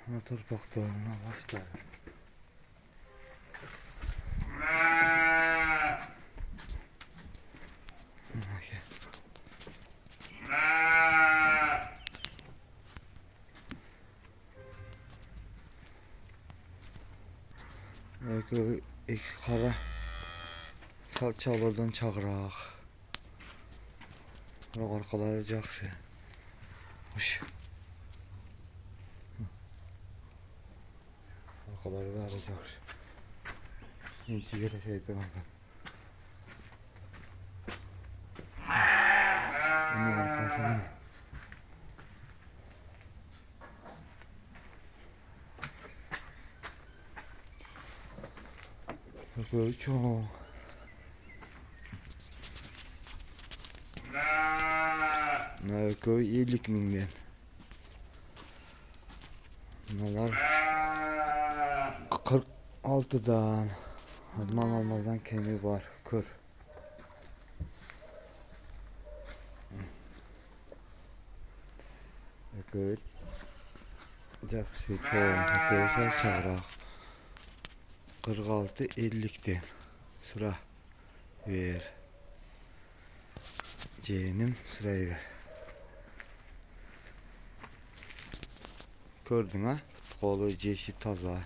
Motor doktoruna başladı. Belki iki kara salçalardan çağıraq. Bırak arkaları yaxşı. Hoş. Arkaları da yaxşı. İnci gele şeyden aldım. Bunun arkasını. Böyle çoğu. Ne koy iyilik minden. Bunlar 46'dan. Adman olmadan kemiği var. Kır. Böyle yaxşı çoğu. Görüşər çağıraq. 46 50'den. Sıra ver. C'nin sırayı ver. Gördün ha? Kolu ceşi taza.